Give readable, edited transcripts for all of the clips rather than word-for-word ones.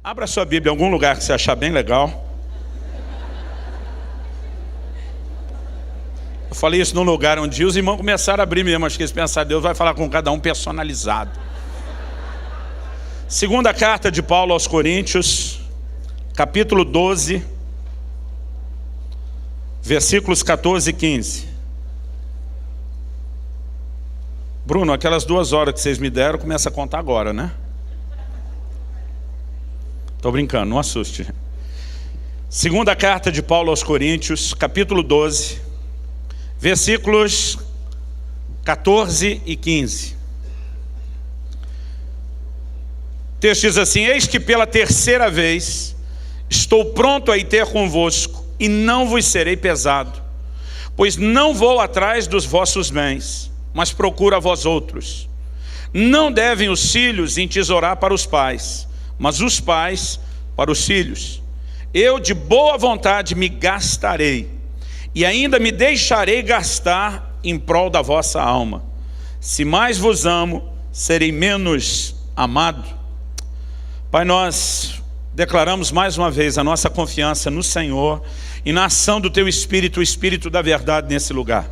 Abra sua Bíblia em algum lugar que você achar bem legal. Eu falei isso num lugar onde os irmãos começaram a abrir mesmo. Acho que eles pensaram, Deus vai falar com cada um personalizado. Segunda carta de Paulo aos Coríntios, capítulo 12, versículos 14 e 15. Bruno, aquelas 2 horas que vocês me deram, começa a contar agora, né? Estou brincando, não assuste. Segunda carta de Paulo aos Coríntios, capítulo 12, versículos 14 e 15. O texto diz assim: eis que pela terceira vez estou pronto a ir ter convosco, e não vos serei pesado, pois não vou atrás dos vossos bens, mas procuro a vós outros. Não devem os filhos entesourar para os pais, mas os pais para os filhos. Eu de boa vontade me gastarei, e ainda me deixarei gastar em prol da vossa alma. Se mais vos amo, serei menos amado. Pai, nós declaramos mais uma vez a nossa confiança no Senhor e na ação do Teu Espírito, o Espírito da verdade nesse lugar.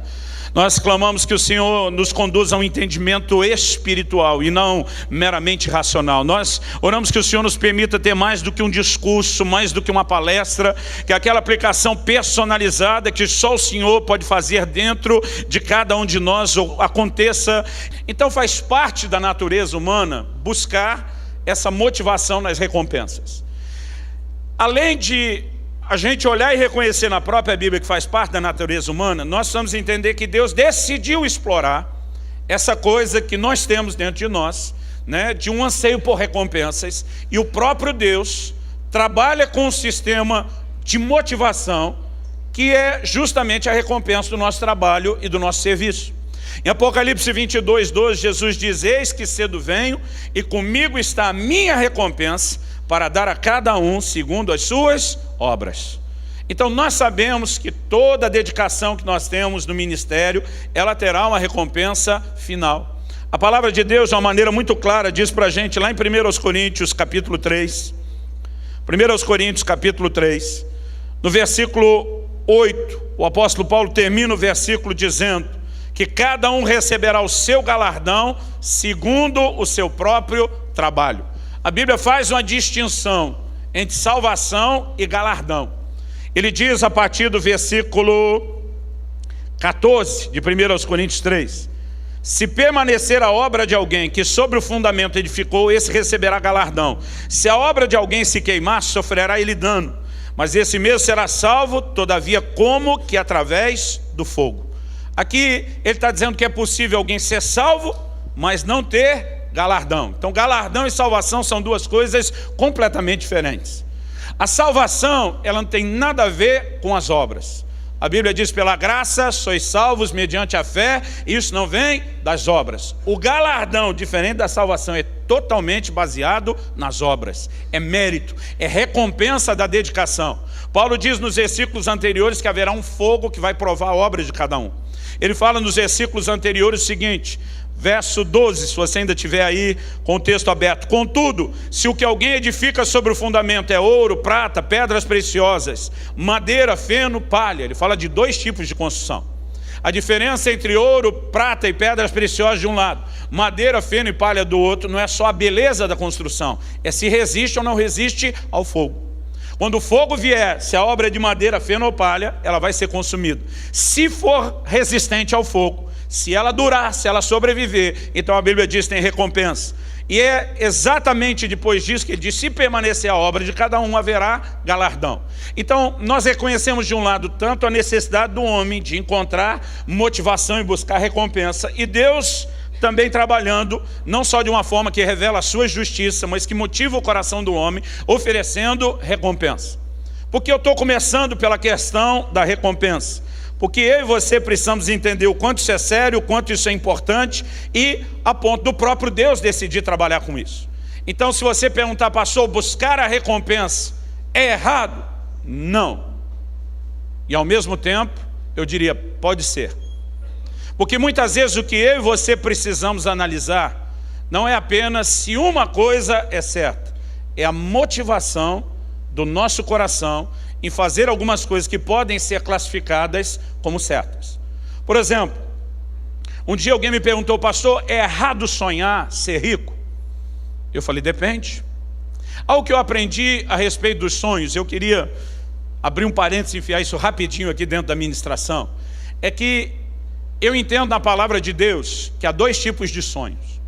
Nós clamamos que o Senhor nos conduza a um entendimento espiritual e não meramente racional. Nós oramos que o Senhor nos permita ter mais do que um discurso, mais do que uma palestra, que aquela aplicação personalizada que só o Senhor pode fazer dentro de cada um de nós aconteça. Então faz parte da natureza humana buscar essa motivação nas recompensas. Além de a gente olhar e reconhecer na própria Bíblia que faz parte da natureza humana, nós precisamos entender que Deus decidiu explorar essa coisa que nós temos dentro de nós, né, de um anseio por recompensas, e o próprio Deus trabalha com um sistema de motivação que é justamente a recompensa do nosso trabalho e do nosso serviço. Em Apocalipse 22, 12, Jesus diz: eis que cedo venho, e comigo está a minha recompensa, para dar a cada um segundo as suas obras. Então nós sabemos que toda a dedicação que nós temos no ministério, ela terá uma recompensa final. A palavra de Deus, de uma maneira muito clara, diz para a gente lá em 1 Coríntios capítulo 3, 1 Coríntios capítulo 3, no versículo 8, o apóstolo Paulo termina o versículo dizendo que cada um receberá o seu galardão segundo o seu próprio trabalho. A Bíblia faz uma distinção entre salvação e galardão. Ele diz a partir do versículo 14 de 1 Coríntios 3: se permanecer a obra de alguém que sobre o fundamento edificou, esse receberá galardão. Se a obra de alguém se queimar, sofrerá ele dano, mas esse mesmo será salvo, todavia como que através do fogo. Aqui ele está dizendo que é possível alguém ser salvo, mas não ter galardão. Então galardão e salvação são duas coisas completamente diferentes. A salvação, ela não tem nada a ver com as obras. A Bíblia diz: pela graça sois salvos mediante a fé, e isso não vem das obras. O galardão, diferente da salvação, é totalmente baseado nas obras. É mérito, é recompensa da dedicação. Paulo diz nos versículos anteriores que haverá um fogo que vai provar a obra de cada um. Ele fala nos versículos anteriores o seguinte, verso 12, se você ainda tiver aí com o texto aberto: contudo, se o que alguém edifica sobre o fundamento é ouro, prata, pedras preciosas, madeira, feno, palha. Ele fala de 2 tipos de construção. A diferença entre ouro, prata e pedras preciosas de um lado, madeira, feno e palha do outro, não é só a beleza da construção, é se resiste ou não resiste ao fogo. Quando o fogo vier, se a obra é de madeira, feno ou palha, ela vai ser consumida. Se for resistente ao fogo, se ela durar, se ela sobreviver, então a Bíblia diz que tem recompensa. E é exatamente depois disso que ele diz: se permanecer a obra de cada um, haverá galardão. Então nós reconhecemos de um lado tanto a necessidade do homem de encontrar motivação e buscar recompensa, e Deus também trabalhando não só de uma forma que revela a sua justiça, mas que motiva o coração do homem, oferecendo recompensa. Porque eu estou começando pela questão da recompensa? Porque eu e você precisamos entender o quanto isso é sério, o quanto isso é importante, e a ponto do próprio Deus decidir trabalhar com isso. Então se você perguntar: pastor, buscar a recompensa é errado? Não. E ao mesmo tempo eu diria: pode ser. Porque muitas vezes o que eu e você precisamos analisar não é apenas se uma coisa é certa, é a motivação do nosso coração em fazer algumas coisas que podem ser classificadas como certas. Por exemplo, um dia alguém me perguntou: pastor, é errado sonhar ser rico? Eu falei: depende. Algo que eu aprendi a respeito dos sonhos, eu queria abrir um parênteses e enfiar isso rapidinho aqui dentro da ministração, é que eu entendo na palavra de Deus que há dois tipos de sonhos.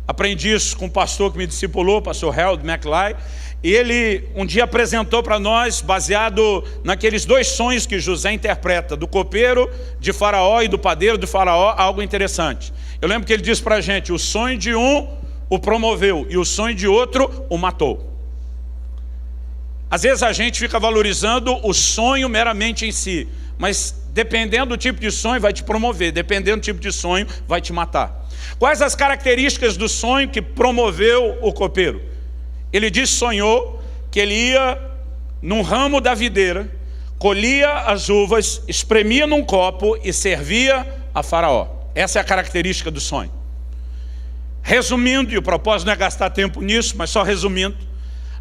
Aprendi isso com um pastor que me discipulou, o pastor Harold McLeod, e ele um dia apresentou para nós, baseado naqueles dois sonhos que José interpreta, do copeiro de Faraó e do padeiro de Faraó, algo interessante. Eu lembro que ele disse para a gente: o sonho de um o promoveu e o sonho de outro o matou. Às vezes a gente fica valorizando o sonho meramente em si, mas dependendo do tipo de sonho vai te promover, dependendo do tipo de sonho vai te matar. Quais as características do sonho que promoveu o copeiro? Ele disse, sonhou que ele ia num ramo da videira, colhia as uvas, espremia num copo e servia a Faraó. Essa é a característica do sonho. Resumindo, e o propósito não é gastar tempo nisso, mas só resumindo,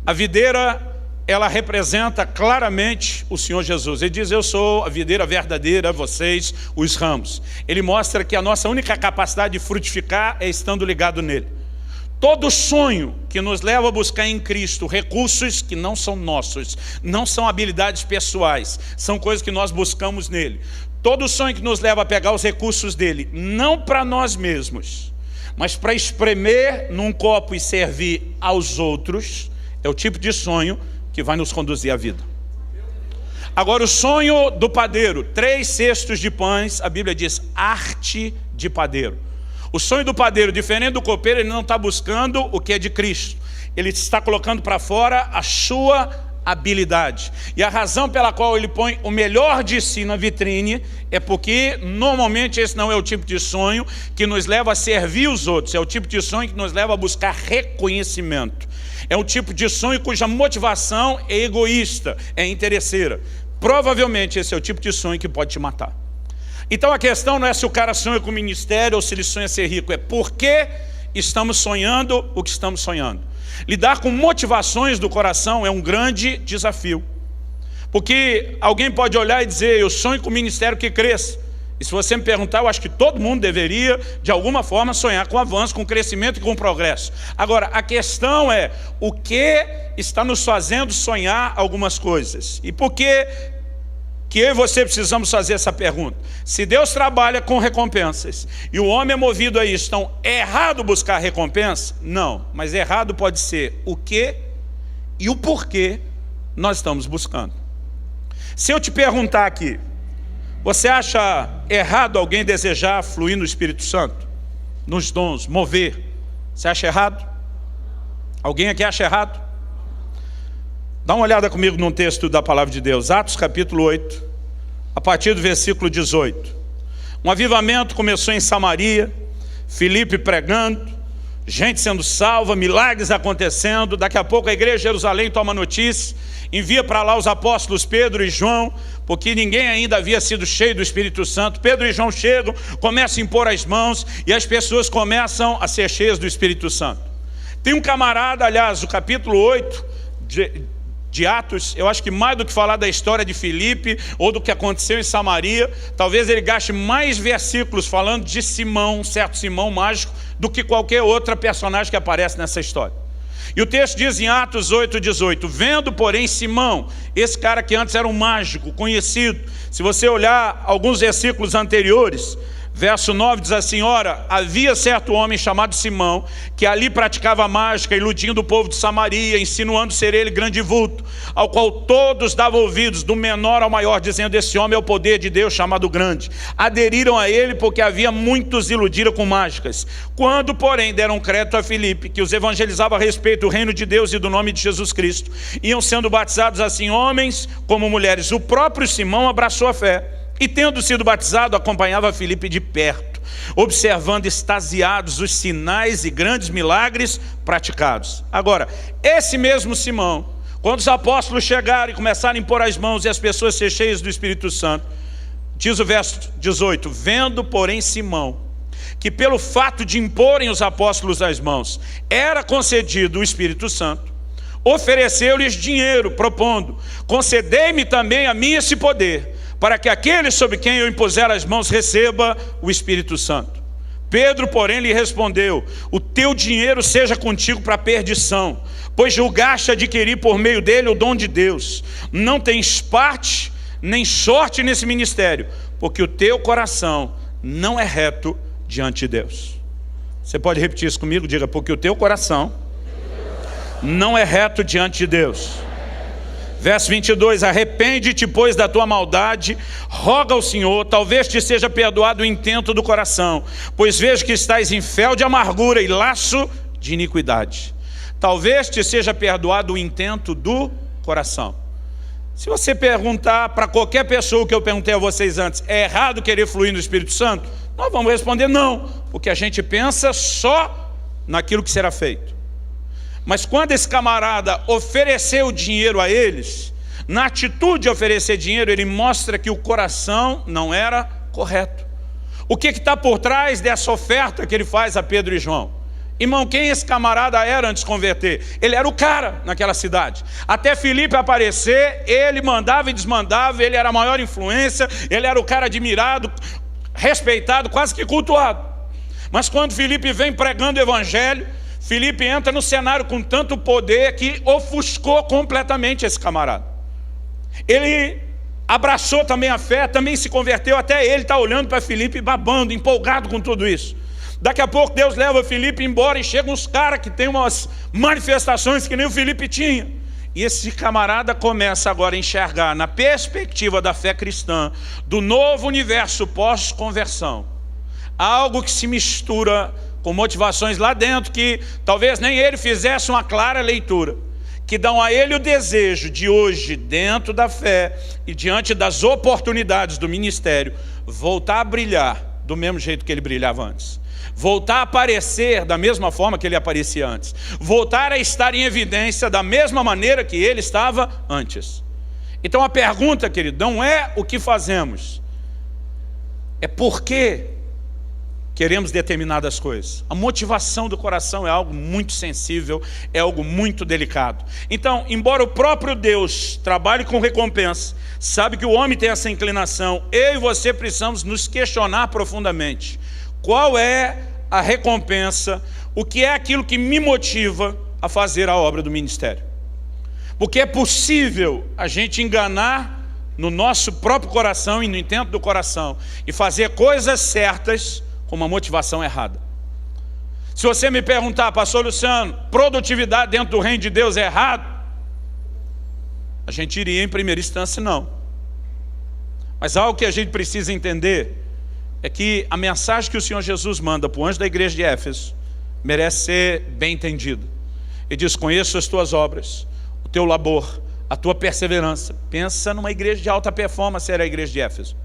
a videira, ela representa claramente o Senhor Jesus. Ele diz: eu sou a videira verdadeira, vocês os ramos. Ele mostra que a nossa única capacidade de frutificar é estando ligado nele. Todo sonho que nos leva a buscar em Cristo recursos que não são nossos, não são habilidades pessoais, são coisas que nós buscamos nele. Todo sonho que nos leva a pegar os recursos dele, não para nós mesmos, mas para espremer num copo e servir aos outros, é o tipo de sonho que vai nos conduzir à vida. Agora, o sonho do padeiro, 3 cestos de pães, a Bíblia diz, arte de padeiro. O sonho do padeiro, diferente do copeiro, ele não está buscando o que é de Cristo. Ele está colocando para fora a sua habilidade. E a razão pela qual ele põe o melhor de si na vitrine é porque, normalmente, esse não é o tipo de sonho que nos leva a servir os outros. É o tipo de sonho que nos leva a buscar reconhecimento. É um tipo de sonho cuja motivação é egoísta, é interesseira. Provavelmente esse é o tipo de sonho que pode te matar. Então a questão não é se o cara sonha com ministério ou se ele sonha ser rico, é por que estamos sonhando o que estamos sonhando. Lidar com motivações do coração é um grande desafio. Porque alguém pode olhar e dizer, eu sonho com o ministério que cresça. E se você me perguntar, eu acho que todo mundo deveria, de alguma forma, sonhar com avanço, com crescimento e com progresso. Agora, a questão é, o que está nos fazendo sonhar algumas coisas? E por que eu e você precisamos fazer essa pergunta? Se Deus trabalha com recompensas, e o homem é movido a isso, então é errado buscar recompensa? Não, mas errado pode ser o que e o porquê nós estamos buscando. Se eu te perguntar aqui, você acha errado alguém desejar fluir no Espírito Santo? Nos dons, mover? Você acha errado? Alguém aqui acha errado? Dá uma olhada comigo num texto da palavra de Deus, Atos capítulo 8, a partir do versículo 18. Um avivamento começou em Samaria, Filipe pregando, gente sendo salva, milagres acontecendo. Daqui a pouco a igreja de Jerusalém toma notícia, envia para lá os apóstolos Pedro e João, porque ninguém ainda havia sido cheio do Espírito Santo. Pedro e João chegam, começam a impor as mãos e as pessoas começam a ser cheias do Espírito Santo. Tem um camarada, aliás, o capítulo 8 de Atos, eu acho que mais do que falar da história de Filipe ou do que aconteceu em Samaria, talvez ele gaste mais versículos falando de Simão, um certo Simão mágico, do que qualquer outra personagem que aparece nessa história. E o texto diz em Atos 8:18, vendo, porém, Simão, esse cara que antes era um mágico, conhecido, se você olhar alguns versículos anteriores, verso 9 diz assim, ora, havia certo homem chamado Simão, que ali praticava mágica, iludindo o povo de Samaria, insinuando ser ele grande vulto, ao qual todos davam ouvidos, do menor ao maior, dizendo, esse homem é o poder de Deus chamado grande. Aderiram a ele, porque havia muitos iludiram com mágicas. Quando, porém, deram crédito a Filipe, que os evangelizava a respeito do reino de Deus e do nome de Jesus Cristo, iam sendo batizados assim homens como mulheres. O próprio Simão abraçou a fé, e tendo sido batizado, acompanhava Filipe de perto, observando extasiados os sinais e grandes milagres praticados. Agora, esse mesmo Simão, quando os apóstolos chegaram e começaram a impor as mãos e as pessoas ser cheias do Espírito Santo, diz o verso 18, vendo, porém, Simão, que pelo fato de imporem os apóstolos as mãos, era concedido o Espírito Santo, ofereceu-lhes dinheiro, propondo: concedei-me também a mim esse poder, para que aquele sobre quem eu impuser as mãos receba o Espírito Santo. Pedro, porém, lhe respondeu: o teu dinheiro seja contigo para a perdição, pois julgaste adquirir por meio dele o dom de Deus. Não tens parte nem sorte nesse ministério, porque o teu coração não é reto diante de Deus. Você pode repetir isso comigo? Diga: porque o teu coração não é reto diante de Deus. Verso 22, arrepende-te, pois, da tua maldade, roga ao Senhor, talvez te seja perdoado o intento do coração, pois vejo que estás em fel de amargura e laço de iniquidade. Talvez te seja perdoado o intento do coração. Se você perguntar para qualquer pessoa que eu perguntei a vocês antes, é errado querer fluir no Espírito Santo? Nós vamos responder não, porque a gente pensa só naquilo que será feito. Mas quando esse camarada ofereceu dinheiro a eles, na atitude de oferecer dinheiro, ele mostra que o coração não era correto. O que está por trás dessa oferta que ele faz a Pedro e João? Irmão, quem esse camarada era antes de converter? Ele era o cara naquela cidade. Até Filipe aparecer, ele mandava e desmandava, ele era a maior influência, ele era o cara admirado, respeitado, quase que cultuado. Mas quando Filipe vem pregando o evangelho, Filipe entra no cenário com tanto poder que ofuscou completamente esse camarada. Ele abraçou também a fé, também se converteu, até ele está olhando para Filipe babando, empolgado com tudo isso. Daqui a pouco Deus leva Filipe embora e chegam uns caras que tem umas manifestações que nem o Filipe tinha. E esse camarada começa agora a enxergar, na perspectiva da fé cristã, do novo universo pós-conversão, algo que se mistura com motivações lá dentro que talvez nem ele fizesse uma clara leitura, que dão a ele o desejo de hoje, dentro da fé e diante das oportunidades do ministério, voltar a brilhar do mesmo jeito que ele brilhava antes, voltar a aparecer da mesma forma que ele aparecia antes, voltar a estar em evidência da mesma maneira que ele estava antes. Então a pergunta, querido, não é o que fazemos, é por que queremos determinadas coisas. A motivação do coração é algo muito sensível, é algo muito delicado. Então, embora o próprio Deus trabalhe com recompensa, sabe que o homem tem essa inclinação, eu e você precisamos nos questionar profundamente. Qual é a recompensa? O que é aquilo que me motiva a fazer a obra do ministério? Porque é possível a gente enganar no nosso próprio coração e no intento do coração e fazer coisas certas com uma motivação errada. Se você me perguntar, pastor Luciano, produtividade dentro do reino de Deus é errado? A gente iria em primeira instância não. Mas algo que a gente precisa entender é que a mensagem que o Senhor Jesus manda para o anjo da igreja de Éfeso merece ser bem entendida. Ele diz: conheço as tuas obras, o teu labor, a tua perseverança. Pensa numa igreja de alta performance, era a igreja de Éfeso.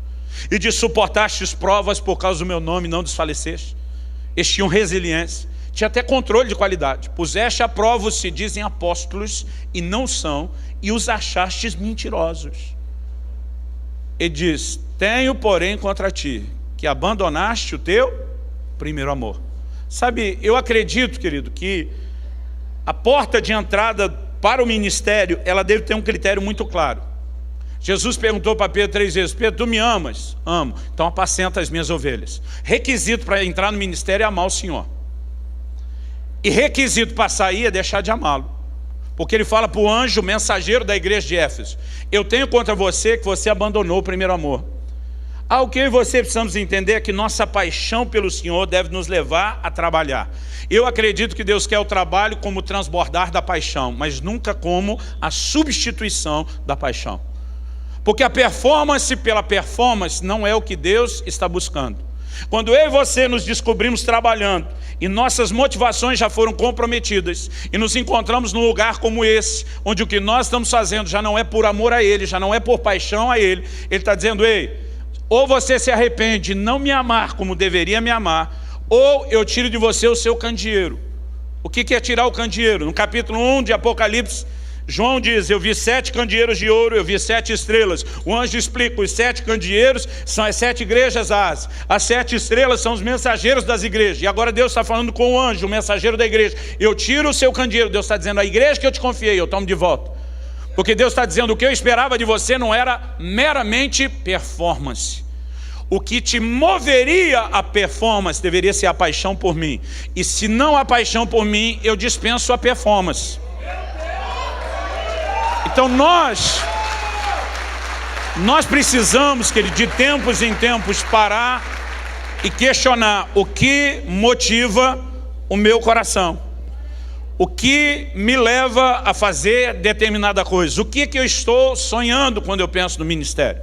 E diz: suportastes provas por causa do meu nome, não desfaleceste. Eles tinham resiliência, tinha até controle de qualidade. Puseste a prova os se dizem apóstolos e não são, e os achastes mentirosos. Ele diz: tenho porém contra ti que abandonaste o teu primeiro amor. Sabe, eu acredito, querido, que a porta de entrada para o ministério, ela deve ter um critério muito claro. Jesus perguntou para Pedro 3 vezes: Pedro, tu me amas? Amo. Então apacenta as minhas ovelhas. Requisito para entrar no ministério é amar o Senhor. E requisito para sair é deixar de amá-lo. Porque ele fala para o anjo, mensageiro da igreja de Éfeso: eu tenho contra você que você abandonou o primeiro amor. Algo que eu e você precisamos entender é que nossa paixão pelo Senhor deve nos levar a trabalhar. Eu acredito que Deus quer o trabalho como transbordar da paixão, mas nunca como a substituição da paixão. Porque a performance pela performance não é o que Deus está buscando. Quando eu e você nos descobrimos trabalhando e nossas motivações já foram comprometidas e nos encontramos num lugar como esse, onde o que nós estamos fazendo já não é por amor a Ele, já não é por paixão a Ele, Ele está dizendo: ei, ou você se arrepende de não me amar como deveria me amar, ou eu tiro de você o seu candeeiro. O que é tirar o candeeiro? No capítulo 1 de Apocalipse, João diz, eu vi 7 candeeiros de ouro, eu vi 7 estrelas. O anjo explica, os 7 candeeiros são as 7 igrejas Ásia. As 7 estrelas são os mensageiros das igrejas. E agora Deus está falando com o anjo, o mensageiro da igreja. Eu tiro o seu candeeiro. Deus está dizendo, a igreja que eu te confiei, eu tomo de volta. Porque Deus está dizendo, o que eu esperava de você não era meramente performance. O que te moveria a performance deveria ser a paixão por mim. E se não há paixão por mim, eu dispenso a performance. Então nós precisamos, querido, de tempos em tempos parar e questionar o que motiva o meu coração. O que me leva a fazer determinada coisa. O que eu estou sonhando quando eu penso no ministério.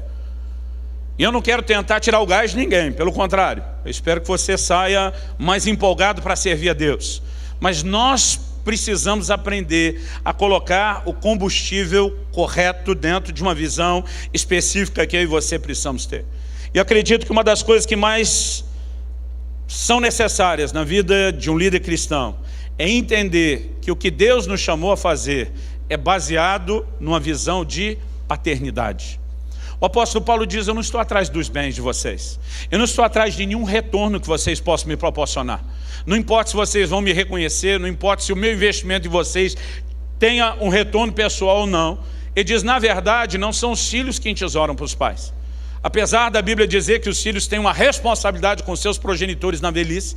E eu não quero tentar tirar o gás de ninguém, pelo contrário. Eu espero que você saia mais empolgado para servir a Deus. Mas nós precisamos aprender a colocar o combustível correto dentro de uma visão específica que eu e você precisamos ter. E acredito que uma das coisas que mais são necessárias na vida de um líder cristão é entender que o que Deus nos chamou a fazer é baseado numa visão de paternidade. O apóstolo Paulo diz, eu não estou atrás dos bens de vocês. Eu não estou atrás de nenhum retorno que vocês possam me proporcionar. Não importa se vocês vão me reconhecer, não importa se o meu investimento em vocês tenha um retorno pessoal ou não. Ele diz, na verdade, não são os filhos que entesouram para os pais. Apesar da Bíblia dizer que os filhos têm uma responsabilidade com seus progenitores na velhice,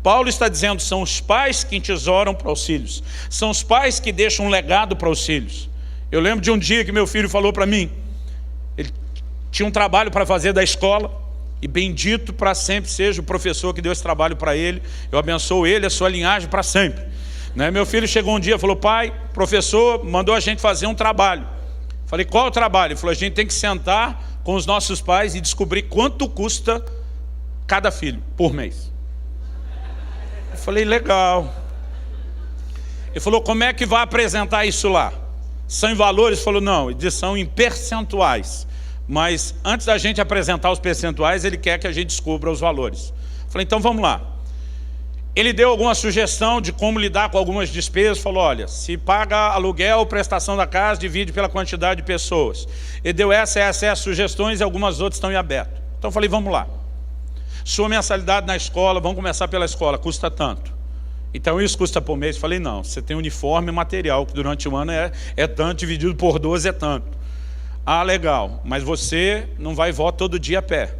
Paulo está dizendo, são os pais que entesouram para os filhos. São os pais que deixam um legado para os filhos. Eu lembro de um dia que meu filho falou para mim, ele tinha um trabalho para fazer da escola, e bendito para sempre seja o professor que deu esse trabalho para ele. Eu abençoo ele, a sua linhagem para sempre. Meu filho chegou um dia e falou, pai, o professor mandou a gente fazer um trabalho. Falei, qual o trabalho? Ele falou, a gente tem que sentar com os nossos pais e descobrir quanto custa cada filho por mês. Eu falei, legal. Ele falou, como é que vai apresentar isso lá? São em valores? Ele falou, não, eles são em percentuais. Mas antes da gente apresentar os percentuais, ele quer que a gente descubra os valores. Falei, então vamos lá. Ele deu alguma sugestão de como lidar com algumas despesas. Falou, olha, se paga aluguel, prestação da casa, divide pela quantidade de pessoas. Ele deu essas sugestões e algumas outras estão em aberto. Então eu falei, vamos lá. Sua mensalidade na escola, vamos começar pela escola, custa tanto. Então isso custa por mês. Eu falei, não, você tem uniforme e material, que durante o ano é tanto, dividido por 12 é tanto. Ah, legal, mas você não vai e volta todo dia a pé.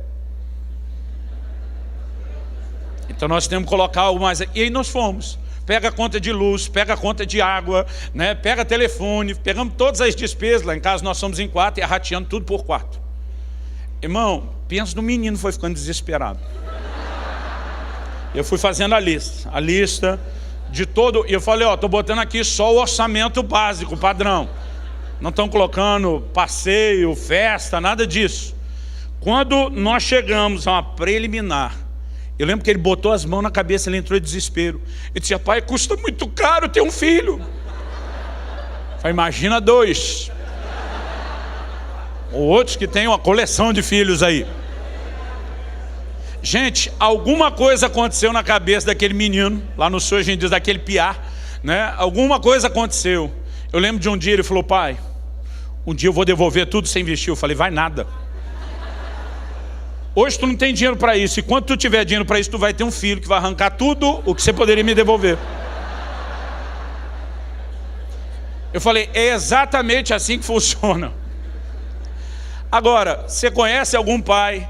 Então nós temos que colocar algo mais. E aí nós fomos. Pega a conta de luz, pega a conta de água, pega telefone, pegamos todas as despesas. Lá em casa nós somos em 4 e rateando tudo por 4. Irmão, pensa no menino, foi ficando desesperado. Eu fui fazendo a lista de todo. E eu falei, estou botando aqui só o orçamento básico, padrão. Não estão colocando passeio, festa, nada disso. Quando nós chegamos a uma preliminar, eu lembro que ele botou as mãos na cabeça, ele entrou em desespero. Ele disse, pai, custa muito caro ter um filho. Eu falei, imagina 2. Ou outros que têm uma coleção de filhos aí. Gente, alguma coisa aconteceu na cabeça daquele menino, lá no sul a gente diz daquele piá, Alguma coisa aconteceu. Eu lembro de um dia, ele falou, pai, um dia eu vou devolver tudo sem investir. Eu falei, vai nada. Hoje tu não tem dinheiro para isso. E quando tu tiver dinheiro para isso, tu vai ter um filho que vai arrancar tudo o que você poderia me devolver. Eu falei, é exatamente assim que funciona. Agora, você conhece algum pai?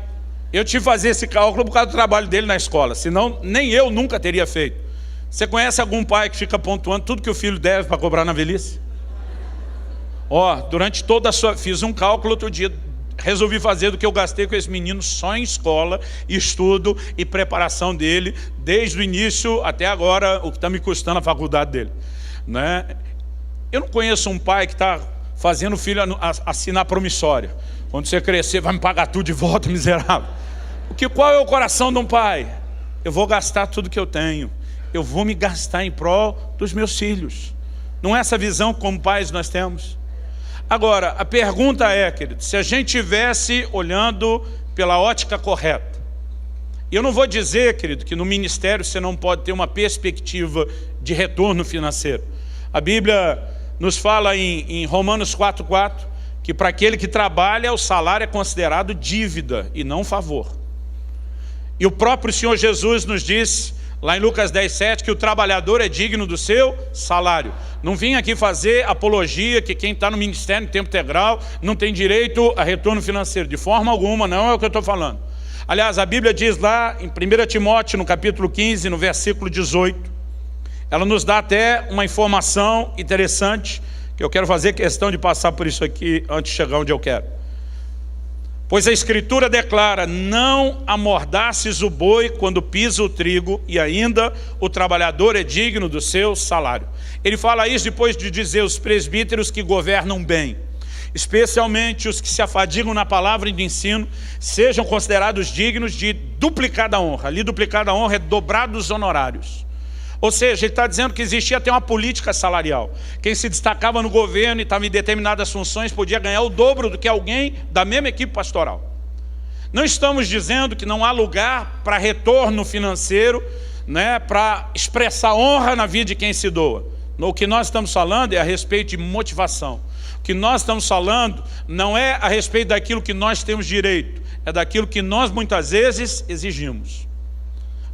Eu tive que fazer esse cálculo por causa do trabalho dele na escola. Senão, nem eu nunca teria feito. Você conhece algum pai que fica pontuando tudo que o filho deve para cobrar na velhice? Durante toda a sua... Fiz um cálculo outro dia, resolvi fazer do que eu gastei com esse menino só em escola, estudo e preparação dele, desde o início até agora, o que está me custando a faculdade dele. Eu não conheço um pai que está fazendo o filho assinar promissória. Quando você crescer, vai me pagar tudo de volta, miserável. Qual é o coração de um pai? Eu vou gastar tudo que eu tenho. Eu vou me gastar em prol dos meus filhos. Não é essa visão que como pais nós temos? Agora, a pergunta é, querido, se a gente estivesse olhando pela ótica correta. E eu não vou dizer, querido, que no ministério você não pode ter uma perspectiva de retorno financeiro. A Bíblia nos fala em Romanos 4,4, que para aquele que trabalha, o salário é considerado dívida e não favor. E o próprio Senhor Jesus nos diz, lá em Lucas 10,7, que o trabalhador é digno do seu salário. Não vim aqui fazer apologia que quem está no ministério em tempo integral não tem direito a retorno financeiro. De forma alguma, não é o que eu estou falando. Aliás, a Bíblia diz lá em 1 Timóteo, no capítulo 15, no versículo 18, ela nos dá até uma informação interessante, que eu quero fazer questão de passar por isso aqui antes de chegar onde eu quero. Pois a Escritura declara: não amordaces o boi quando pisa o trigo, e ainda o trabalhador é digno do seu salário. Ele fala isso depois de dizer os presbíteros que governam bem, especialmente os que se afadigam na palavra e de ensino, sejam considerados dignos de duplicada honra. Ali duplicada honra é dobrados honorários. Ou seja, ele está dizendo que existia até uma política salarial. Quem se destacava no governo e estava em determinadas funções podia ganhar o dobro do que alguém da mesma equipe pastoral. Não estamos dizendo que não há lugar para retorno financeiro, né, para expressar honra na vida de quem se doa. O que nós estamos falando é a respeito de motivação. O que nós estamos falando não é a respeito daquilo que nós temos direito, é daquilo que nós muitas vezes exigimos,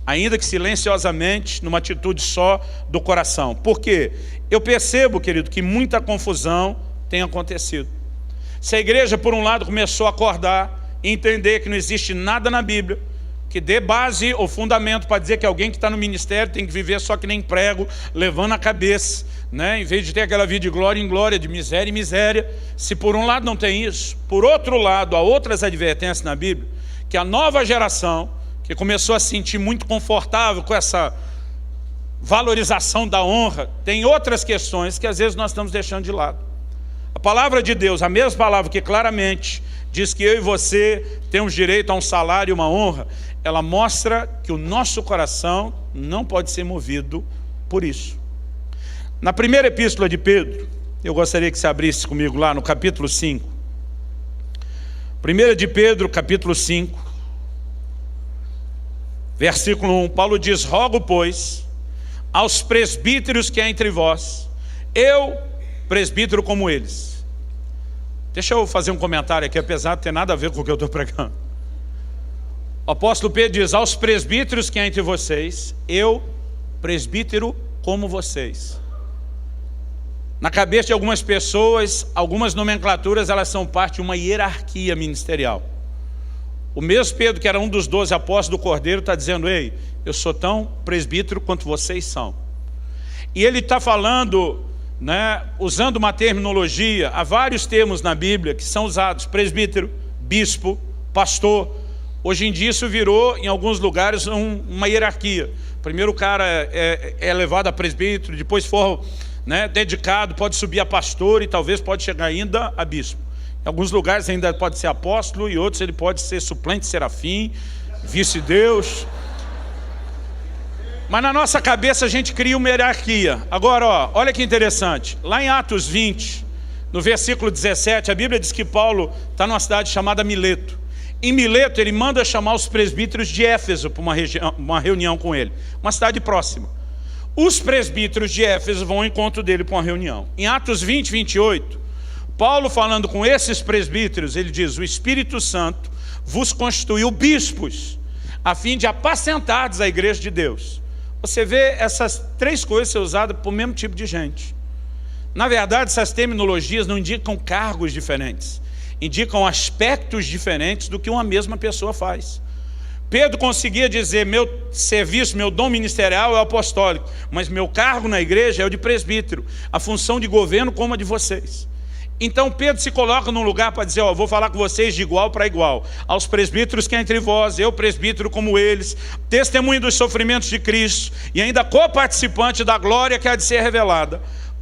ainda que silenciosamente, numa atitude só do coração. Por quê? Eu percebo, querido, que muita confusão tem acontecido. Se a igreja, por um lado, começou a acordar e entender que não existe nada na Bíblia que dê base ou fundamento para dizer que alguém que está no ministério tem que viver só que nem prego, levando a cabeça, né? Em vez de ter aquela vida de glória em glória, de miséria em miséria. Se por um lado não tem isso, por outro lado, há outras advertências na Bíblia, que a nova geração, que começou a se sentir muito confortável com essa valorização da honra, tem outras questões que às vezes nós estamos deixando de lado. A palavra de Deus, a mesma palavra que claramente diz que eu e você temos direito a um salário e uma honra, ela mostra que o nosso coração não pode ser movido por isso. Na primeira epístola de Pedro, eu gostaria que você abrisse comigo lá no capítulo 5. 1 de Pedro, capítulo 5, versículo 1, Paulo diz: rogo, pois, aos presbíteros que há entre vós, eu, presbítero como eles. Deixa eu fazer um comentário aqui, apesar de ter nada a ver com o que eu estou pregando. O apóstolo Pedro diz: aos presbíteros que há entre vocês, eu, presbítero como vocês. Na cabeça de algumas pessoas, algumas nomenclaturas, elas são parte de uma hierarquia ministerial. O mesmo Pedro, que era um dos 12 apóstolos do Cordeiro, está dizendo: ei, eu sou tão presbítero quanto vocês são. E ele está falando, né, usando uma terminologia, há vários termos na Bíblia que são usados: presbítero, bispo, pastor. Hoje em dia isso virou, em alguns lugares, uma hierarquia. Primeiro o cara é levado a presbítero, depois for, né, dedicado, pode subir a pastor e talvez pode chegar ainda a bispo. Em alguns lugares ainda pode ser apóstolo, e outros ele pode ser suplente serafim, vice-deus. Mas na nossa cabeça a gente cria uma hierarquia. Agora, ó, olha que interessante. Lá em Atos 20, no versículo 17, a Bíblia diz que Paulo está numa cidade chamada Mileto. Em Mileto ele manda chamar os presbíteros de Éfeso para uma reunião com ele. Uma cidade próxima. Os presbíteros de Éfeso vão ao encontro dele para uma reunião. Em Atos 20, 28, Paulo, falando com esses presbíteros, ele diz: o Espírito Santo vos constituiu bispos, a fim de apacentardes a igreja de Deus. Você vê essas três coisas ser usadas para o mesmo tipo de gente. Na verdade, essas terminologias não indicam cargos diferentes, indicam aspectos diferentes do que uma mesma pessoa faz. Pedro conseguia dizer: meu serviço, meu dom ministerial é o apostólico, mas meu cargo na igreja é o de presbítero, a função de governo como a de vocês. Então Pedro se coloca num lugar para dizer: ó, vou falar com vocês de igual para igual. Aos presbíteros que há entre vós, eu presbítero como eles, testemunho dos sofrimentos de Cristo e ainda coparticipante da glória que há de ser revelada.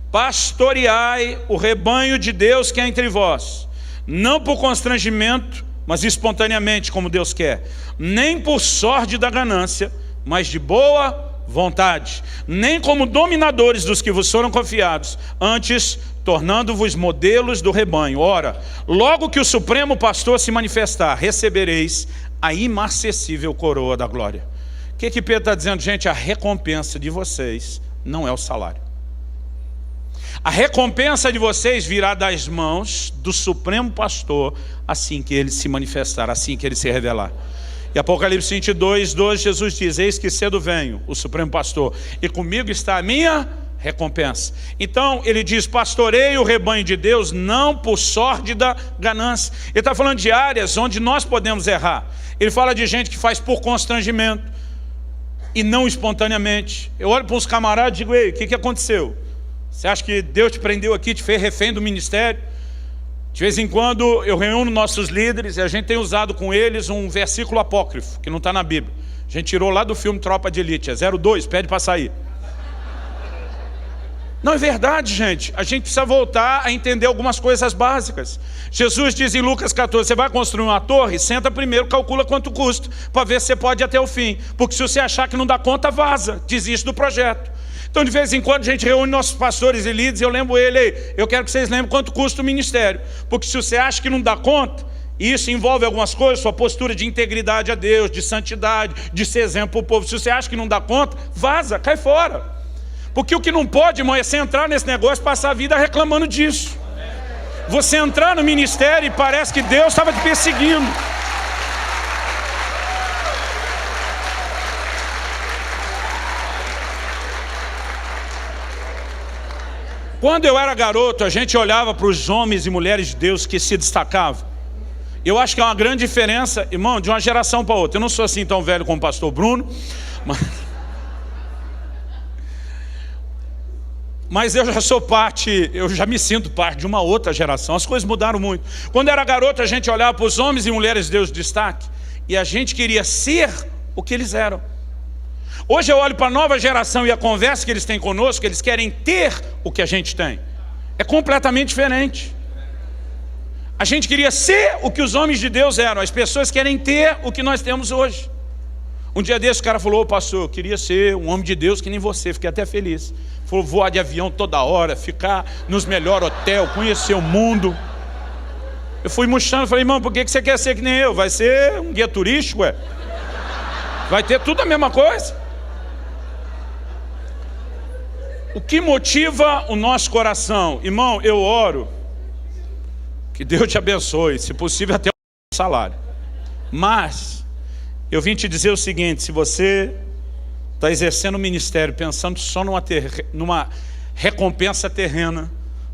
Pastoreai o rebanho de Deus que há entre vós, não por constrangimento, mas espontaneamente, como Deus quer, nem por sorte da ganância, mas de boa vontade, nem como dominadores dos que vos foram confiados, antes tornando-vos modelos do rebanho. Ora, logo que o supremo pastor se manifestar, recebereis a imarcessível coroa da glória. O que Pedro está dizendo, gente? A recompensa de vocês não é o salário. A recompensa de vocês virá das mãos do Supremo Pastor, assim que ele se manifestar, assim que ele se revelar. E Apocalipse 22, 12, Jesus diz: eis que cedo venho, o Supremo Pastor, e comigo está a minha recompensa. Então ele diz: pastorei o rebanho de Deus, não por sórdida ganância. Ele está falando de áreas onde nós podemos errar. Ele fala de gente que faz por constrangimento e não espontaneamente. Eu olho para uns camaradas e digo: ei, o que aconteceu? Você acha que Deus te prendeu aqui, te fez refém do ministério? De vez em quando eu reúno nossos líderes e a gente tem usado com eles um versículo apócrifo, que não está na Bíblia. A gente tirou lá do filme Tropa de Elite, é 02, pede para sair. Não, é verdade, gente. A gente precisa voltar a entender algumas coisas básicas. Jesus diz em Lucas 14, você vai construir uma torre, senta primeiro, calcula quanto custa, para ver se você pode ir até o fim. Porque se você achar que não dá conta, vaza, desiste do projeto. Então de vez em quando a gente reúne nossos pastores e líderes, eu lembro ele, eu quero que vocês lembrem quanto custa o ministério. Porque se você acha que não dá conta, e isso envolve algumas coisas, sua postura de integridade a Deus, de santidade, de ser exemplo para o povo. Se você acha que não dá conta, vaza, cai fora. Porque o que não pode, irmão, é você entrar nesse negócio e passar a vida reclamando disso. Você entrar no ministério e parece que Deus estava te perseguindo. Quando eu era garoto, a gente olhava para os homens e mulheres de Deus que se destacavam. Eu acho que é uma grande diferença, irmão, de uma geração para outra. Eu não sou assim tão velho como o pastor Bruno, mas eu já sou parte, eu já me sinto parte de uma outra geração. As coisas mudaram muito. Quando eu era garoto, a gente olhava para os homens e mulheres de Deus de destaque e a gente queria ser o que eles eram. Hoje eu olho para a nova geração e a conversa que eles têm conosco, eles querem ter o que a gente tem. É completamente diferente. A gente queria ser o que os homens de Deus eram. As pessoas querem ter o que nós temos hoje. Um dia desse o cara falou: ô pastor, eu queria ser um homem de Deus que nem você. Fiquei até feliz. Falou: voar de avião toda hora, ficar nos melhores hotéis, conhecer o mundo. Eu fui murchando, falei: irmão, por que você quer ser que nem eu? Vai ser um guia turístico, ué? Vai ter tudo a mesma coisa. O que motiva o nosso coração? Irmão, eu oro que Deus te abençoe, se possível até o salário. Mas eu vim te dizer o seguinte: se você está exercendo o ministério pensando só numa recompensa terrena,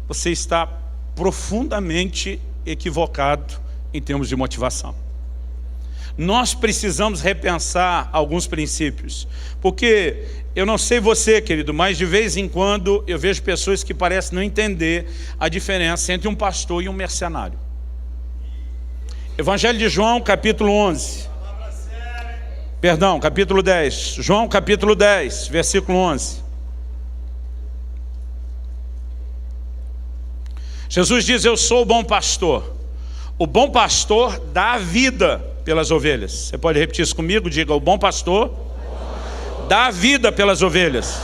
você está profundamente equivocado em termos de motivação. Nós precisamos repensar alguns princípios, porque eu não sei você, querido, mas de vez em quando eu vejo pessoas que parecem não entender a diferença entre um pastor e um mercenário. Evangelho de João, capítulo 11. Perdão, capítulo 10. João, capítulo 10, versículo 11. Jesus diz: eu sou o bom pastor. O bom pastor dá a vida pelas ovelhas. Você pode repetir isso comigo? Diga: o bom pastor dá a vida pelas ovelhas.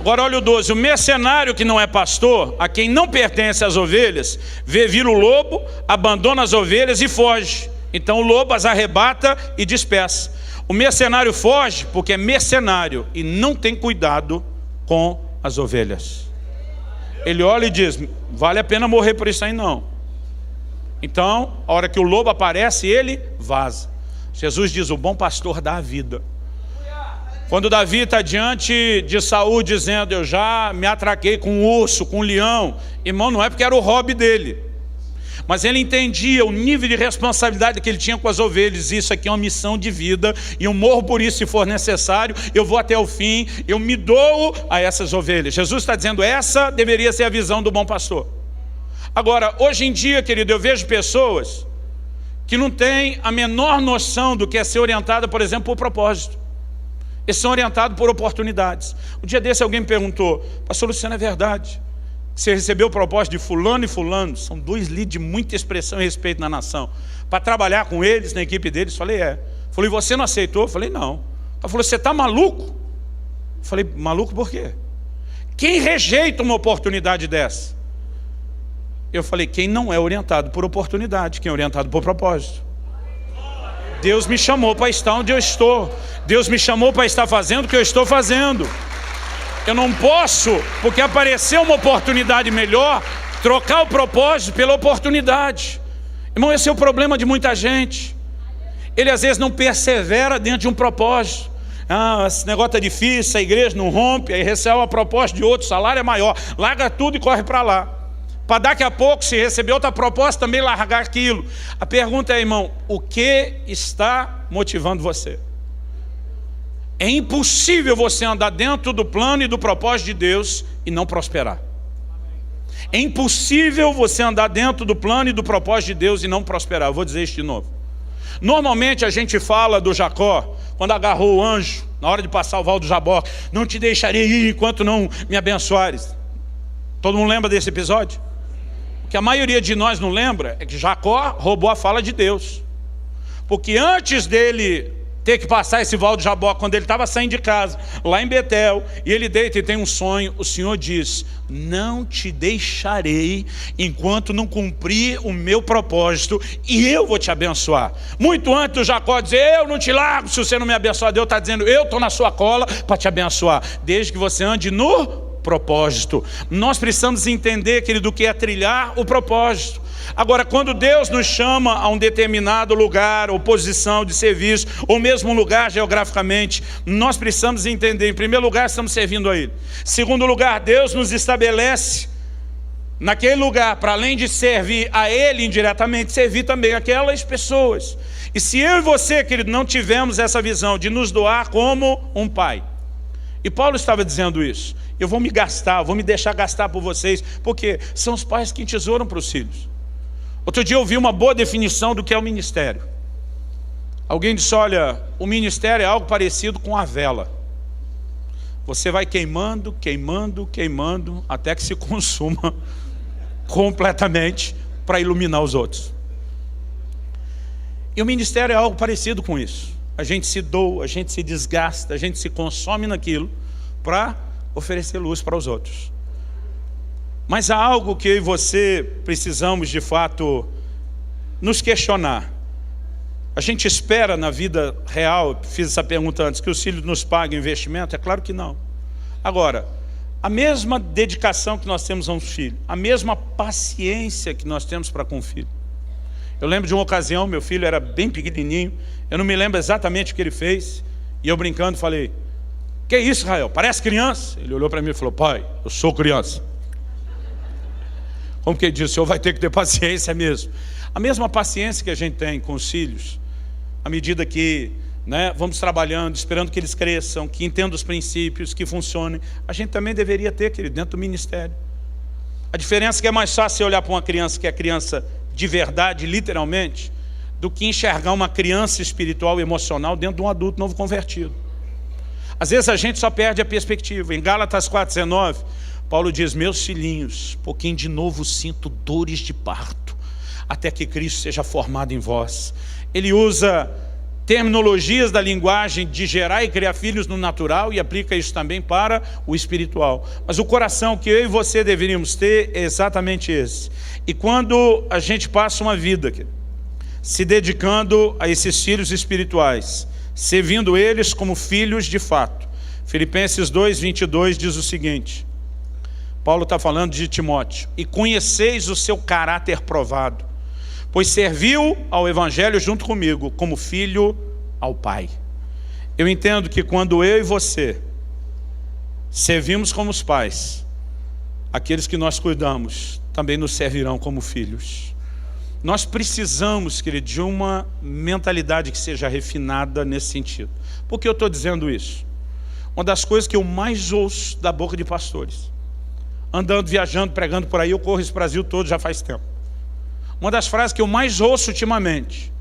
Agora olha o 12. O mercenário que não é pastor, a quem não pertence às ovelhas, vê vir o lobo, abandona as ovelhas e foge. Então o lobo as arrebata e dispersa. O mercenário foge porque é mercenário e não tem cuidado com as ovelhas. Ele olha e diz: vale a pena morrer por isso aí não. Então, a hora que o lobo aparece, ele vaza. Jesus diz: o bom pastor dá a vida. Quando Davi está diante de Saul dizendo: eu já me atraquei com um urso, com um leão, irmão, não é porque era o hobby dele, mas ele entendia o nível de responsabilidade que ele tinha com as ovelhas. Isso aqui é uma missão de vida, e eu morro por isso se for necessário, eu vou até o fim, eu me dou a essas ovelhas. Jesus está dizendo: essa deveria ser a visão do bom pastor. Agora, hoje em dia, querido, eu vejo pessoas que não têm a menor noção do que é ser orientada, por exemplo, por propósito. Eles são orientados por oportunidades. Um dia desse alguém me perguntou: pastor Luciano, é verdade que você recebeu o propósito de fulano e fulano? São dois líderes de muita expressão e respeito na nação, para trabalhar com eles, na equipe deles. Falei: é. Falei: e você não aceitou? Falei: não. Ela falou: você está maluco? Falei: maluco por quê? Quem rejeita uma oportunidade dessa? Eu falei: quem não é orientado por oportunidade, quem é orientado por propósito. Deus me chamou para estar onde eu estou. Deus me chamou para estar fazendo o que eu estou fazendo. Eu não posso, porque apareceu uma oportunidade melhor, trocar o propósito pela oportunidade. Irmão, esse é o problema de muita gente. Ele às vezes não persevera dentro de um propósito. Esse negócio está difícil, a igreja não rompe, aí recebe uma proposta de outro, salário é maior, larga tudo e corre para lá. Para daqui a pouco, se receber outra proposta, também largar aquilo. A pergunta é, irmão, o que está motivando você? É impossível você andar dentro do plano e do propósito de Deus e não prosperar. É impossível você andar dentro do plano e do propósito de Deus e não prosperar. Eu vou dizer isso de novo. Normalmente a gente fala do Jacó, quando agarrou o anjo, na hora de passar o val do Jaboque, não te deixarei ir enquanto não me abençoares. Todo mundo lembra desse episódio? O que a maioria de nós não lembra é que Jacó roubou a fala de Deus. Porque antes dele ter que passar esse val de Jaboque, quando ele estava saindo de casa, lá em Betel, e ele deita e tem um sonho, o Senhor diz: não te deixarei enquanto não cumprir o meu propósito, e eu vou te abençoar. Muito antes do Jacó dizer: eu não te largo se você não me abençoar, Deus está dizendo: eu estou na sua cola para te abençoar, desde que você ande no propósito. Nós precisamos entender, querido, o que é trilhar o propósito. Agora, quando Deus nos chama a um determinado lugar, ou posição de serviço, ou mesmo um lugar geograficamente, nós precisamos entender, em primeiro lugar, estamos servindo a Ele. Em segundo lugar, Deus nos estabelece naquele lugar, para além de servir a Ele indiretamente, servir também aquelas pessoas. E se eu e você, querido, não tivermos essa visão de nos doar como um pai, e Paulo estava dizendo isso, eu vou me gastar, vou me deixar gastar por vocês, porque são os pais que entesouram para os filhos. Outro dia eu ouvi uma boa definição do que é o ministério. Alguém disse: olha, o ministério é algo parecido com a vela. Você vai queimando, queimando, queimando, até que se consuma completamente para iluminar os outros. E o ministério é algo parecido com isso. A gente se doa, a gente se desgasta, a gente se consome naquilo para oferecer luz para os outros. Mas há algo que eu e você precisamos de fato nos questionar. A gente espera na vida real, fiz essa pergunta antes, que os filhos nos paguem investimento? É claro que não. Agora, a mesma dedicação que nós temos a um filho, a mesma paciência que nós temos para com o filho. Eu lembro de uma ocasião, meu filho era bem pequenininho, eu não me lembro exatamente o que ele fez, e eu brincando falei: que isso, Israel? Parece criança? Ele olhou para mim e falou: pai, eu sou criança. Como que ele disse? O senhor vai ter que ter paciência mesmo. A mesma paciência que a gente tem com os filhos, à medida que vamos trabalhando, esperando que eles cresçam, que entendam os princípios, que funcionem, a gente também deveria ter, querido, dentro do ministério. A diferença é que é mais fácil você olhar para uma criança que é criança de verdade, literalmente, do que enxergar uma criança espiritual e emocional dentro de um adulto novo convertido. Às vezes a gente só perde a perspectiva. Em Gálatas 4,19, Paulo diz: meus filhinhos, pouquinho de novo sinto dores de parto, até que Cristo seja formado em vós. Ele usa terminologias da linguagem de gerar e criar filhos no natural e aplica isso também para o espiritual. Mas o coração que eu e você deveríamos ter é exatamente esse. E quando a gente passa uma vida se dedicando a esses filhos espirituais, servindo eles como filhos de fato, Filipenses 2:22 diz o seguinte, Paulo está falando de Timóteo: e conheceis o seu caráter provado, pois serviu ao Evangelho junto comigo, como filho ao Pai. Eu entendo que quando eu e você servimos como os pais, aqueles que nós cuidamos também nos servirão como filhos. Nós precisamos, querido, de uma mentalidade que seja refinada nesse sentido. Por que eu estou dizendo isso? Uma das coisas que eu mais ouço da boca de pastores, andando, viajando, pregando por aí, eu corro esse Brasil todo já faz tempo. Uma das frases que eu mais ouço ultimamente,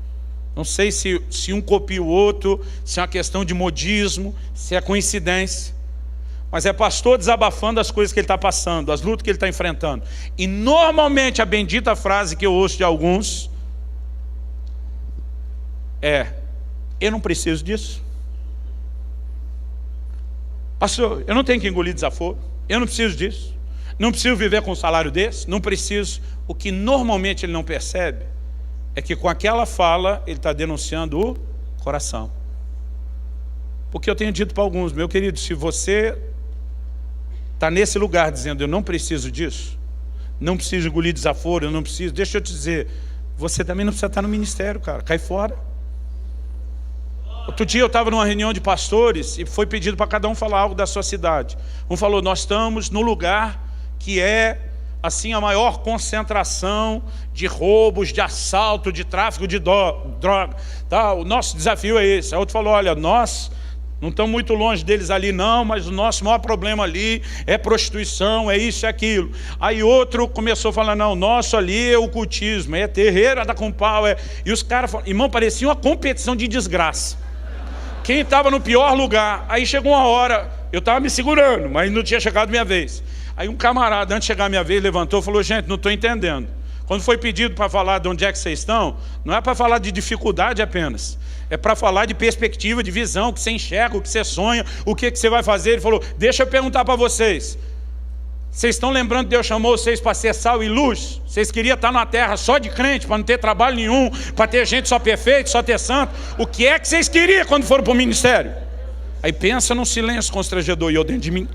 não sei se um copia o outro, se é uma questão de modismo, se é coincidência, mas é pastor desabafando as coisas que ele está passando, as lutas que ele está enfrentando. E normalmente a bendita frase que eu ouço de alguns é: eu não preciso disso. Pastor, eu não tenho que engolir desaforo, eu não preciso disso. Não preciso viver com um salário desse, não preciso. O que normalmente ele não percebe é que com aquela fala ele está denunciando o coração. Porque eu tenho dito para alguns: meu querido, se você está nesse lugar dizendo, eu não preciso disso, não preciso engolir desaforo, eu não preciso, deixa eu te dizer, você também não precisa estar no ministério, cara, cai fora. Outro dia eu estava numa reunião de pastores e foi pedido para cada um falar algo da sua cidade. Um falou, nós estamos no lugar que é assim a maior concentração de roubos, de assalto, de tráfico de droga. Tá? O nosso desafio é esse. Aí outro falou, olha, nós não estamos muito longe deles ali não, mas o nosso maior problema ali é prostituição, é isso e aquilo. Aí outro começou a falar, não, nosso ali é o cultismo, é terreiro da com pau. E os caras, irmão, parecia uma competição de desgraça. Quem estava no pior lugar, aí chegou uma hora, eu estava me segurando, mas não tinha chegado minha vez. Aí um camarada, antes de chegar a minha vez, levantou e falou, gente, não estou entendendo. Quando foi pedido para falar de onde é que vocês estão, não é para falar de dificuldade apenas, é para falar de perspectiva, de visão, o que você enxerga, o que você sonha, o que você vai fazer. Ele falou, deixa eu perguntar para vocês, vocês estão lembrando que Deus chamou vocês para ser sal e luz? Vocês queriam estar na terra só de crente, para não ter trabalho nenhum, para ter gente só perfeita, só ter santo? O que é que vocês queriam quando foram para o ministério? Aí pensa num silêncio constrangedor e eu dentro de mim.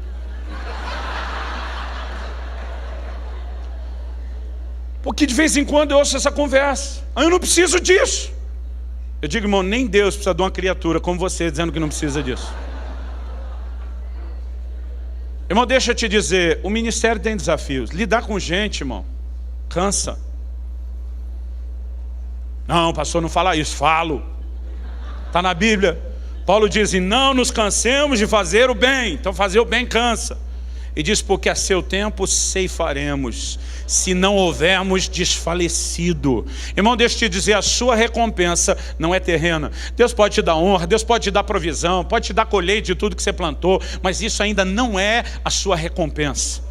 Porque de vez em quando eu ouço essa conversa. Eu não preciso disso. Eu digo, irmão, nem Deus precisa de uma criatura como você dizendo que não precisa disso. Irmão, deixa eu te dizer, o ministério tem desafios. Lidar com gente, irmão, cansa. Não, pastor, não fala isso. Falo. Está na Bíblia. Paulo diz, não nos cansemos de fazer o bem. Então fazer o bem cansa. E diz, porque a seu tempo ceifaremos, se não houvermos desfalecido. Irmão, deixa eu te dizer, a sua recompensa não é terrena. Deus pode te dar honra, Deus pode te dar provisão, pode te dar colheita de tudo que você plantou, mas isso ainda não é a sua recompensa.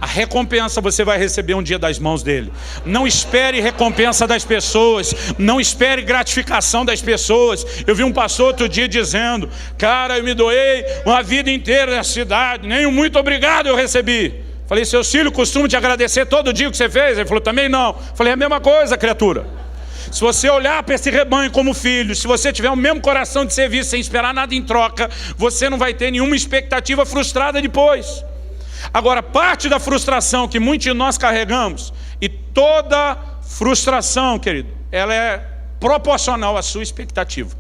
A recompensa você vai receber um dia das mãos dele. Não espere recompensa das pessoas, não espere gratificação das pessoas. Eu vi um pastor outro dia dizendo, cara, eu me doei uma vida inteira nessa cidade, nem um muito obrigado eu recebi. Falei, seu filho costuma te agradecer todo dia o que você fez? Ele falou, também não. Falei, é a mesma coisa, criatura. Se você olhar para esse rebanho como filho, se você tiver o mesmo coração de serviço sem esperar nada em troca, você não vai ter nenhuma expectativa frustrada depois. Agora, parte da frustração que muitos de nós carregamos, e toda frustração, querido, ela é proporcional à sua expectativa.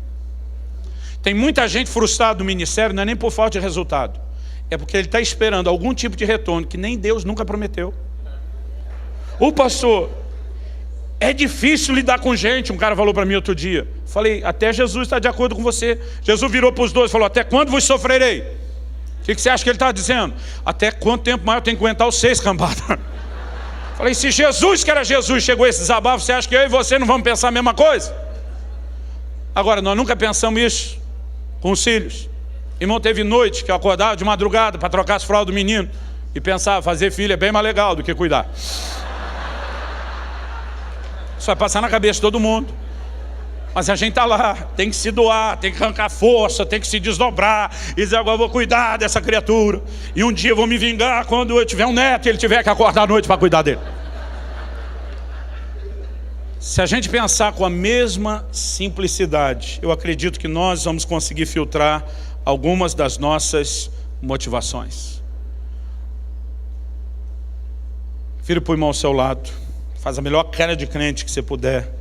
Tem muita gente frustrada no ministério, não é nem por falta de resultado, é porque ele está esperando algum tipo de retorno que nem Deus nunca prometeu. Ô pastor, é difícil lidar com gente, um cara falou para mim outro dia. Falei, até Jesus está de acordo com você. Jesus virou para os dois e falou, até quando vos sofrerei? O que você acha que ele está dizendo? Até quanto tempo mais eu tenho que aguentar os 6 cambadas? Falei, se Jesus, que era Jesus, chegou a esse desabafo, você acha que eu e você não vamos pensar a mesma coisa? Agora, nós nunca pensamos isso com os filhos. Irmão, teve noite que eu acordava de madrugada para trocar as fraldas do menino e pensava, fazer filho é bem mais legal do que cuidar. Isso vai passar na cabeça de todo mundo. Mas a gente está lá, tem que se doar, tem que arrancar força, tem que se desdobrar e dizer, agora eu vou cuidar dessa criatura. E um dia eu vou me vingar quando eu tiver um neto e ele tiver que acordar à noite para cuidar dele. Se a gente pensar com a mesma simplicidade, eu acredito que nós vamos conseguir filtrar algumas das nossas motivações. Vira para o irmão ao seu lado, faz a melhor cara de crente que você puder.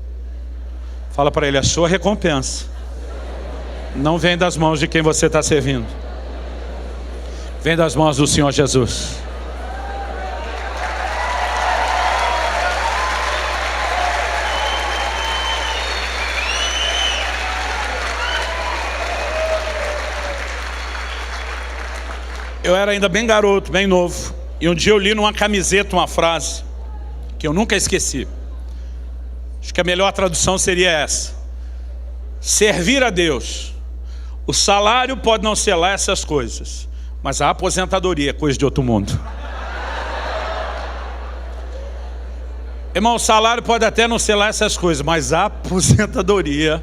Fala para ele, a sua recompensa não vem das mãos de quem você está servindo. Vem das mãos do Senhor Jesus. Eu era ainda bem garoto, bem novo. E um dia eu li numa camiseta uma frase que eu nunca esqueci. Acho que a melhor tradução seria essa: servir a Deus. O salário pode não ser lá essas coisas, mas a aposentadoria é coisa de outro mundo. Irmão, o salário pode até não ser lá essas coisas, mas a aposentadoria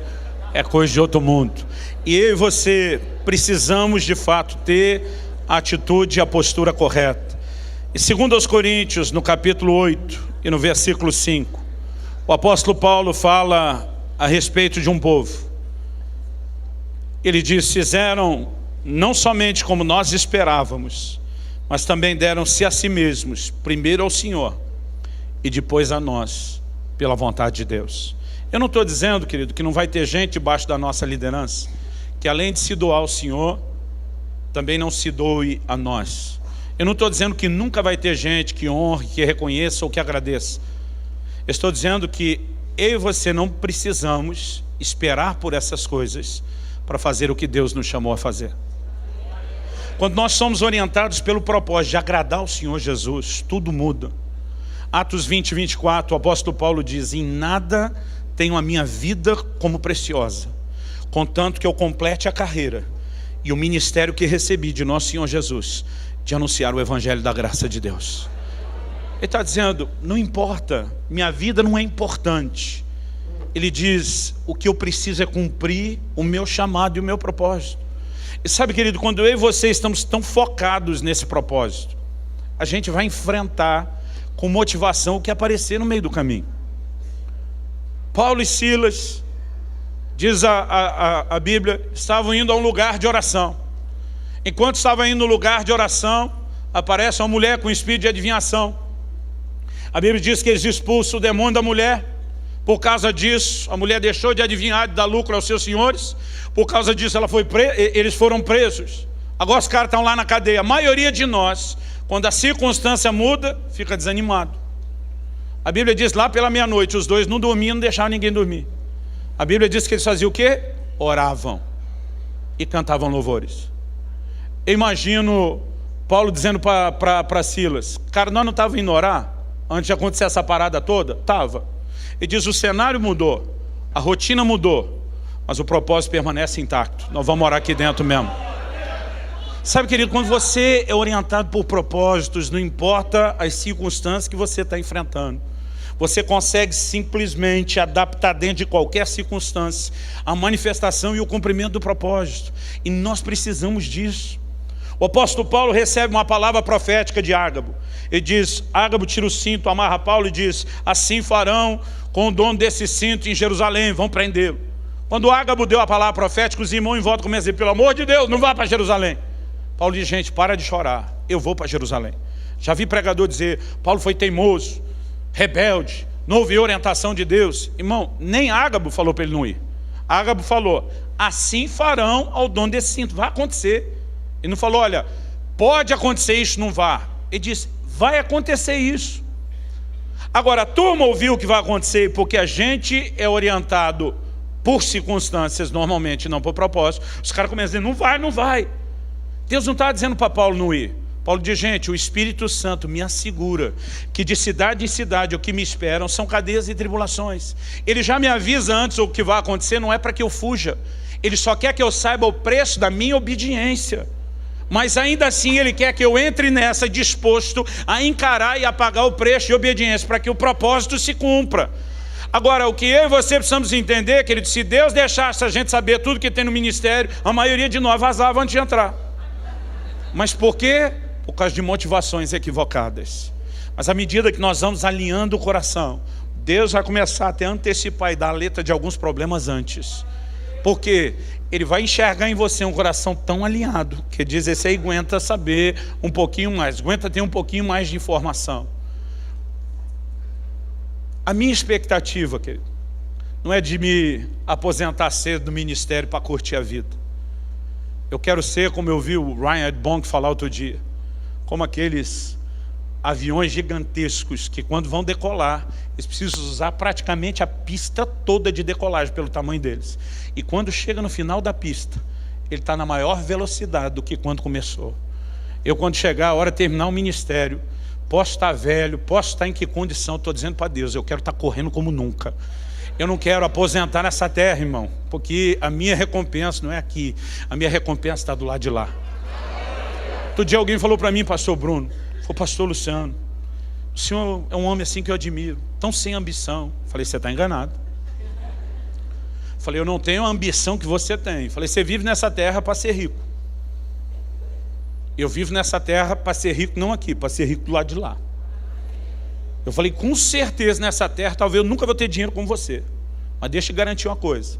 é coisa de outro mundo. E eu e você precisamos de fato ter a atitude e a postura correta. E segundo aos Coríntios, no capítulo 8 e no versículo 5, o apóstolo Paulo fala a respeito de um povo. Ele diz, fizeram não somente como nós esperávamos, mas também deram-se a si mesmos, primeiro ao Senhor e depois a nós, pela vontade de Deus. Eu não estou dizendo, querido, que não vai ter gente debaixo da nossa liderança que além de se doar ao Senhor, também não se doe a nós. Eu não estou dizendo que nunca vai ter gente que honre, que reconheça ou que agradeça. Eu estou dizendo que eu e você não precisamos esperar por essas coisas para fazer o que Deus nos chamou a fazer. Quando nós somos orientados pelo propósito de agradar ao Senhor Jesus, tudo muda. Atos 20, 24, o apóstolo Paulo diz: em nada tenho a minha vida como preciosa, contanto que eu complete a carreira e o ministério que recebi de nosso Senhor Jesus, de anunciar o evangelho da graça de Deus. Ele está dizendo, não importa, minha vida não é importante. Ele diz, o que eu preciso é cumprir o meu chamado e o meu propósito. E sabe, querido, quando eu e você estamos tão focados nesse propósito, a gente vai enfrentar com motivação o que aparecer no meio do caminho. Paulo e Silas, diz a Bíblia, estavam indo a um lugar de oração. Enquanto estavam indo no lugar de oração, aparece uma mulher com espírito de adivinhação. A Bíblia diz que eles expulsam o demônio da mulher. Por causa disso, a mulher deixou de adivinhar, de dar lucro aos seus senhores. Por causa disso, eles foram presos. Agora os caras estão lá na cadeia. A maioria de nós, quando a circunstância muda, fica desanimado. A Bíblia diz lá pela meia-noite, os dois não dormiam, não deixavam ninguém dormir. A Bíblia diz que eles faziam o quê? Oravam e cantavam louvores. Eu imagino Paulo dizendo para Silas, cara, nós não estávamos indo orar antes de acontecer essa parada toda? Estava. Ele diz, o cenário mudou, a rotina mudou, mas o propósito permanece intacto. Nós vamos orar aqui dentro mesmo. Sabe, querido, quando você é orientado por propósitos, não importa as circunstâncias que você está enfrentando, você consegue simplesmente adaptar dentro de qualquer circunstância a manifestação e o cumprimento do propósito. E nós precisamos disso. O apóstolo Paulo recebe uma palavra profética de Ágabo. Ele diz, Ágabo tira o cinto, amarra Paulo e diz, assim farão com o dono desse cinto em Jerusalém, vão prendê-lo. Quando Ágabo deu a palavra profética, os irmãos em volta começam a dizer, pelo amor de Deus, não vá para Jerusalém. Paulo diz, gente, para de chorar, eu vou para Jerusalém. Já vi pregador dizer, Paulo foi teimoso, rebelde, não ouviu orientação de Deus. Irmão, nem Ágabo falou para ele não ir. Ágabo falou, assim farão ao dono desse cinto, vai acontecer. Ele não falou, olha, pode acontecer isso, não vá. Ele disse, vai acontecer isso. Agora, a turma ouviu o que vai acontecer, porque a gente é orientado por circunstâncias, normalmente, não por propósito. Os caras começam a dizer, não vai, não vai. Deus não está dizendo para Paulo não ir. Paulo diz, gente, o Espírito Santo me assegura que de cidade em cidade o que me esperam são cadeias e tribulações. Ele já me avisa antes o que vai acontecer, não é para que eu fuja. Ele só quer que eu saiba o preço da minha obediência. Mas ainda assim ele quer que eu entre nessa disposto a encarar e a pagar o preço de obediência para que o propósito se cumpra. Agora, o que eu e você precisamos entender, querido, se Deus deixasse a gente saber tudo que tem no ministério, a maioria de nós vazava antes de entrar. Mas por quê? Por causa de motivações equivocadas. Mas à medida que nós vamos alinhando o coração, Deus vai começar até a antecipar e dar a letra de alguns problemas antes. Porque Ele vai enxergar em você um coração tão alinhado, que diz, esse aí aguenta saber um pouquinho mais, aguenta ter um pouquinho mais de informação. A minha expectativa, querido, não é de me aposentar cedo do ministério para curtir a vida. Eu quero ser, como eu vi o Ryan Bonk falar outro dia, como aqueles aviões gigantescos que quando vão decolar, eles precisam usar praticamente a pista toda de decolagem pelo tamanho deles. E quando chega no final da pista, ele está na maior velocidade do que quando começou. Eu, quando chegar a hora de terminar o ministério, posso estar velho, posso estar em que condição, estou dizendo para Deus, eu quero estar correndo como nunca. Eu não quero aposentar nessa terra, irmão, porque a minha recompensa não é aqui, a minha recompensa está do lado de lá. Outro dia alguém falou para mim, pastor Bruno, foi o pastor Luciano, o senhor é um homem assim que eu admiro, tão sem ambição. Falei, você está enganado. Falei, eu não tenho a ambição que você tem. Falei, você vive nessa terra para ser rico. Eu vivo nessa terra para ser rico, não aqui, para ser rico do lado de lá. Eu falei, com certeza nessa terra, talvez eu nunca vou ter dinheiro como você. Mas deixa eu garantir uma coisa.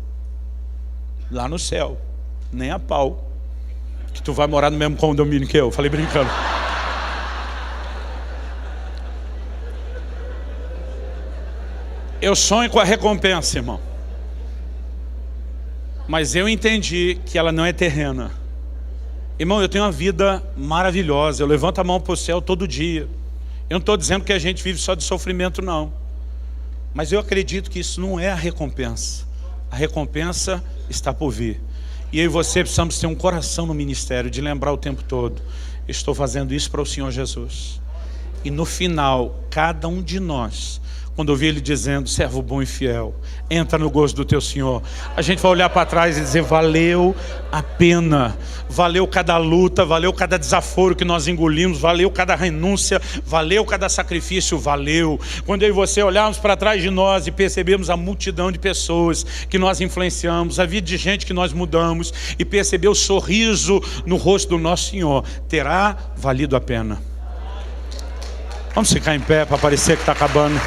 Lá no céu, nem a pau, que tu vai morar no mesmo condomínio que eu. Falei brincando. Eu sonho com a recompensa, irmão. Mas eu entendi que ela não é terrena. Irmão, eu tenho uma vida maravilhosa. Eu levanto a mão para o céu todo dia. Eu não estou dizendo que a gente vive só de sofrimento, não. Mas eu acredito que isso não é a recompensa. A recompensa está por vir. E eu e você precisamos ter um coração no ministério, de lembrar o tempo todo: estou fazendo isso para o Senhor Jesus. E no final, cada um de nós, quando ouvir Ele dizendo: servo bom e fiel, entra no gozo do teu Senhor, a gente vai olhar para trás e dizer: valeu a pena, valeu cada luta, valeu cada desaforo que nós engolimos, valeu cada renúncia, valeu cada sacrifício, valeu. Quando eu e você olharmos para trás de nós e percebemos a multidão de pessoas que nós influenciamos, a vida de gente que nós mudamos, e perceber o sorriso no rosto do nosso Senhor, terá valido a pena. Vamos ficar em pé para parecer que está acabando.